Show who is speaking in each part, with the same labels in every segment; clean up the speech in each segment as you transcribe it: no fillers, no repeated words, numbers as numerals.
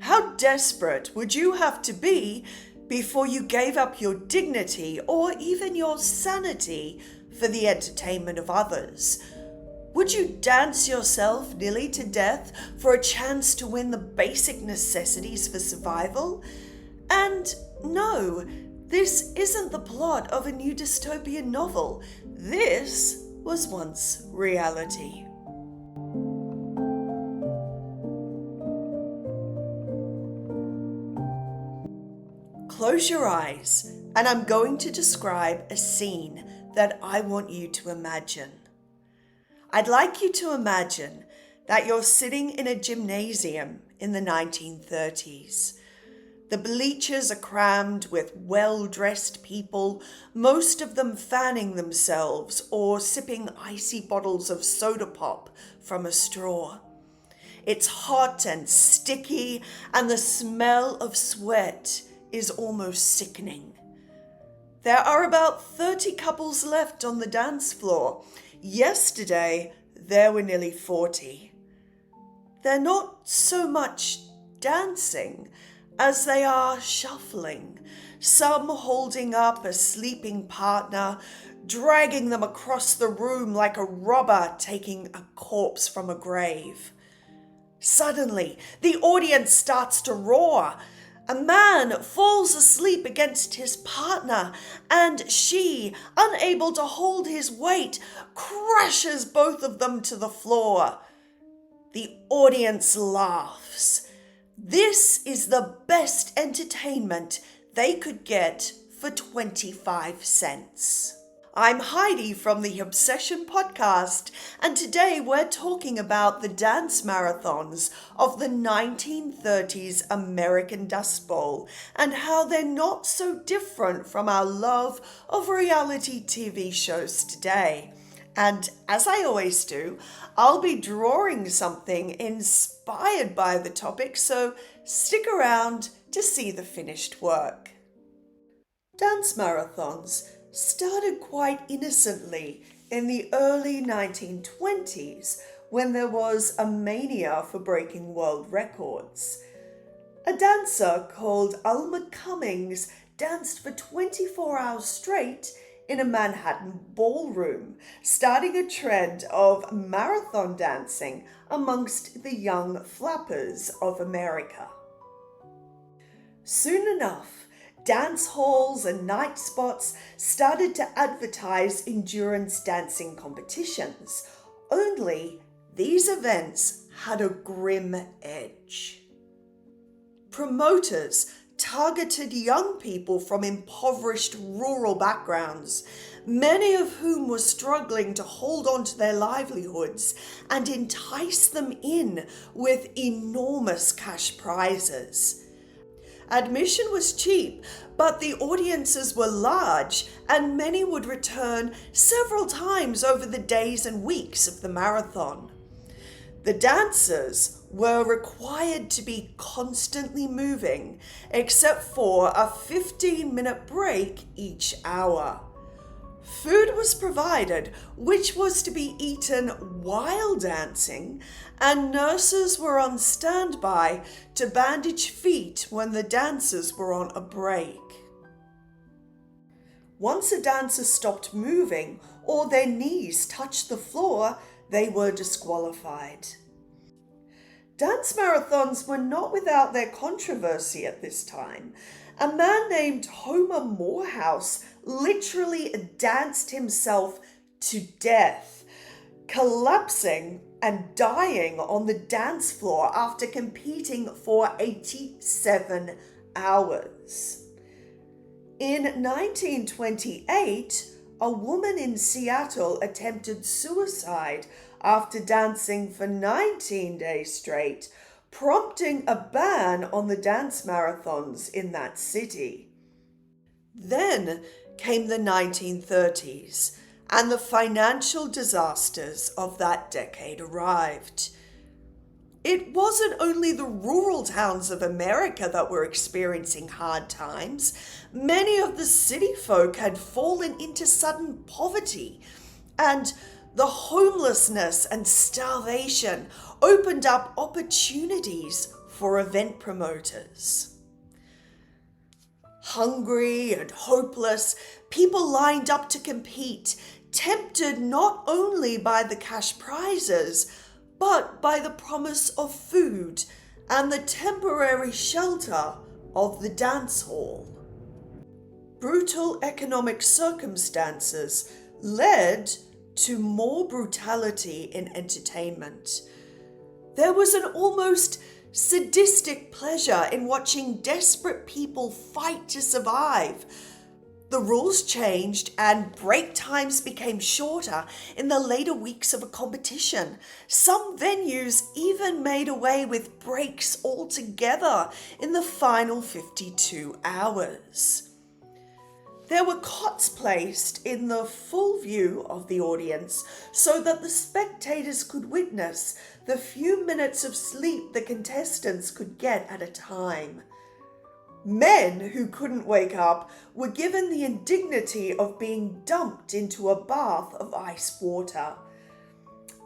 Speaker 1: How desperate would you have to be before you gave up your dignity or even your sanity for the entertainment of others? Would you dance yourself nearly to death for a chance to win the basic necessities for survival? And no, this isn't the plot of a new dystopian novel. This was once reality. Close your eyes, and I'm going to describe a scene that I want you to imagine. I'd like you to imagine that you're sitting in a gymnasium in the 1930s. The bleachers are crammed with well-dressed people, most of them fanning themselves or sipping icy bottles of soda pop from a straw. It's hot and sticky, and the smell of sweat is almost sickening. There are about 30 couples left on the dance floor. Yesterday, there were nearly 40. They're not so much dancing as they are shuffling, some holding up a sleeping partner, dragging them across the room like a robber taking a corpse from a grave. Suddenly, the audience starts to roar. A man falls asleep against his partner, and she, unable to hold his weight, crushes both of them to the floor. The audience laughs. This is the best entertainment they could get for 25 cents. I'm Heidi from the Hobsession podcast, and today we're talking about the dance marathons of the 1930s American Dustbowl and how they're not so different from our love of reality TV shows today. And as I always do, I'll be drawing something inspired by the topic, so stick around to see the finished work. Dance marathons started quite innocently in the early 1920s when there was a mania for breaking world records. A dancer called Alma Cummings danced for 24 hours straight in a Manhattan ballroom, starting a trend of marathon dancing amongst the young flappers of America. Soon enough, dance halls and night spots started to advertise endurance dancing competitions. Only these events had a grim edge. Promoters targeted young people from impoverished rural backgrounds, many of whom were struggling to hold on to their livelihoods, and entice them in with enormous cash prizes. Admission was cheap, but the audiences were large, and many would return several times over the days and weeks of the marathon. The dancers were required to be constantly moving, except for a 15-minute break each hour. Food was provided, which was to be eaten while dancing, and nurses were on standby to bandage feet when the dancers were on a break. Once a dancer stopped moving or their knees touched the floor, they were disqualified. Dance marathons were not without their controversy at this time. A man named Homer Morehouse literally danced himself to death, collapsing and dying on the dance floor after competing for 87 hours. In 1928, a woman in Seattle attempted suicide after dancing for 19 days straight, prompting a ban on the dance marathons in that city. Then came the 1930s, and the financial disasters of that decade arrived. It wasn't only the rural towns of America that were experiencing hard times. Many of the city folk had fallen into sudden poverty, and the homelessness and starvation opened up opportunities for event promoters. Hungry and hopeless, people lined up to compete, tempted not only by the cash prizes, but by the promise of food and the temporary shelter of the dance hall. Brutal economic circumstances led to more brutality in entertainment. There was an almost sadistic pleasure in watching desperate people fight to survive. The rules changed and break times became shorter in the later weeks of a competition. Some venues even made away with breaks altogether in the final 52 hours. There were cots placed in the full view of the audience so that the spectators could witness the few minutes of sleep the contestants could get at a time. Men who couldn't wake up were given the indignity of being dumped into a bath of ice water.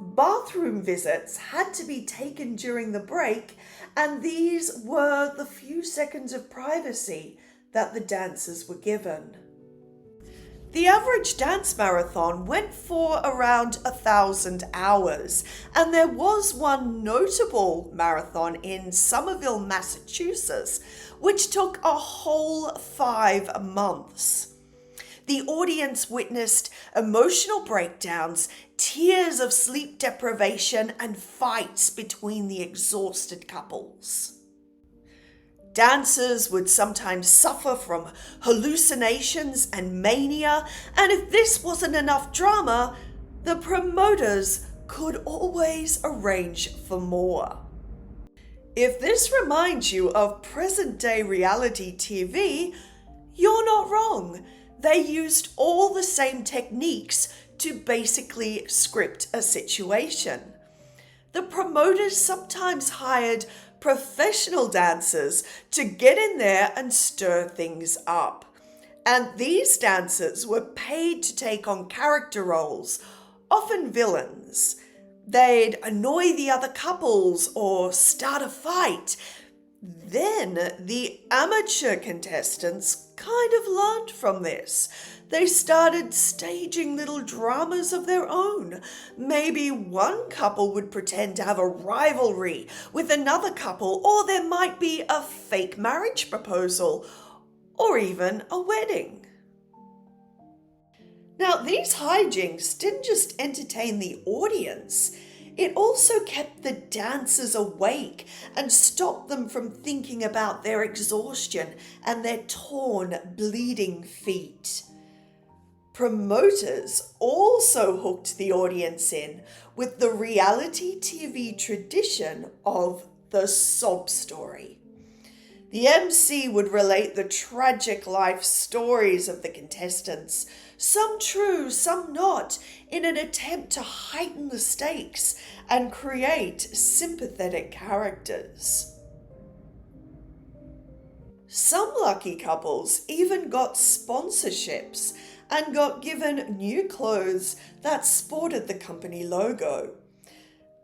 Speaker 1: Bathroom visits had to be taken during the break, and these were the few seconds of privacy that the dancers were given. The average dance marathon went for around 1,000 hours, and there was one notable marathon in Somerville, Massachusetts, which took a whole 5 months. The audience witnessed emotional breakdowns, tears of sleep deprivation, and fights between the exhausted couples. Dancers would sometimes suffer from hallucinations and mania, and if this wasn't enough drama, the promoters could always arrange for more. If this reminds you of present-day reality TV, you're not wrong. They used all the same techniques to basically script a situation. The promoters sometimes hired professional dancers to get in there and stir things up. And these dancers were paid to take on character roles, often villains. They'd annoy the other couples or start a fight. Then the amateur contestants kind of learned from this. They started staging little dramas of their own. Maybe one couple would pretend to have a rivalry with another couple, or there might be a fake marriage proposal, or even a wedding. Now, these hijinks didn't just entertain the audience. It also kept the dancers awake and stopped them from thinking about their exhaustion and their torn, bleeding feet. Promoters also hooked the audience in with the reality TV tradition of the sob story. The MC would relate the tragic life stories of the contestants, some true, some not, in an attempt to heighten the stakes and create sympathetic characters. Some lucky couples even got sponsorships and got given new clothes that sported the company logo.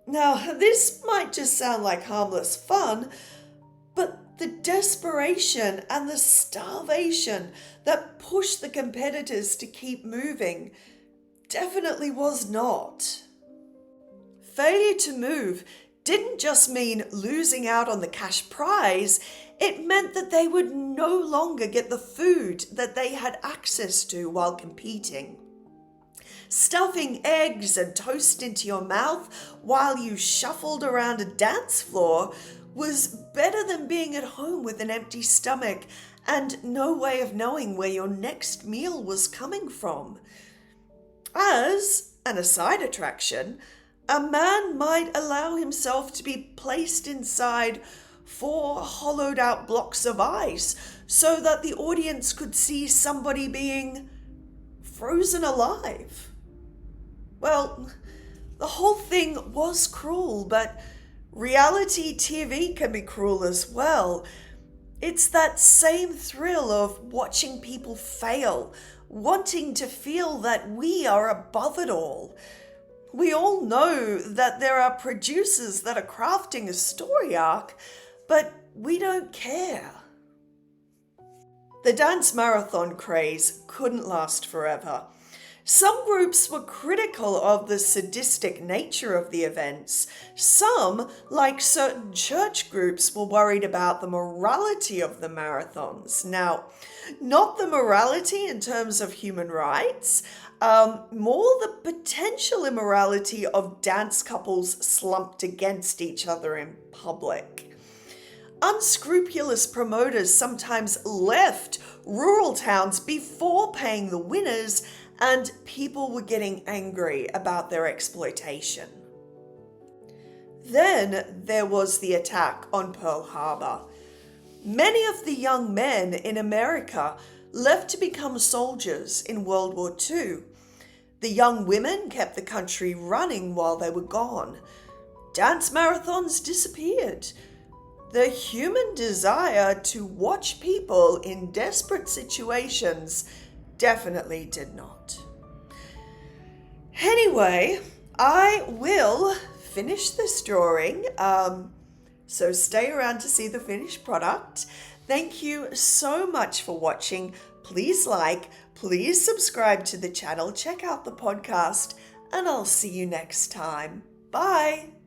Speaker 1: Now, this might just sound like harmless fun, but the desperation and the starvation that pushed the competitors to keep moving definitely was not. Failure to move didn't just mean losing out on the cash prize, it meant that they would no longer get the food that they had access to while competing. Stuffing eggs and toast into your mouth while you shuffled around a dance floor was better than being at home with an empty stomach and no way of knowing where your next meal was coming from. As an aside attraction, a man might allow himself to be placed inside 4 hollowed out blocks of ice so that the audience could see somebody being frozen alive. Well, the whole thing was cruel, but reality TV can be cruel as well. It's that same thrill of watching people fail, wanting to feel that we are above it all. We all know that there are producers that are crafting a story arc, but we don't care. The dance marathon craze couldn't last forever. Some groups were critical of the sadistic nature of the events. Some, like certain church groups, were worried about the morality of the marathons. Now, not the morality in terms of human rights, more the potential immorality of dance couples slumped against each other in public. Unscrupulous promoters sometimes left rural towns before paying the winners, and people were getting angry about their exploitation. Then there was the attack on Pearl Harbor. Many of the young men in America left to become soldiers in World War II. The young women kept the country running while they were gone. Dance marathons disappeared. The human desire to watch people in desperate situations definitely did not. Anyway, I will finish this drawing, so stay around to see the finished product. Thank you so much for watching. Please like, please subscribe to the channel, check out the podcast, and I'll see you next time. Bye!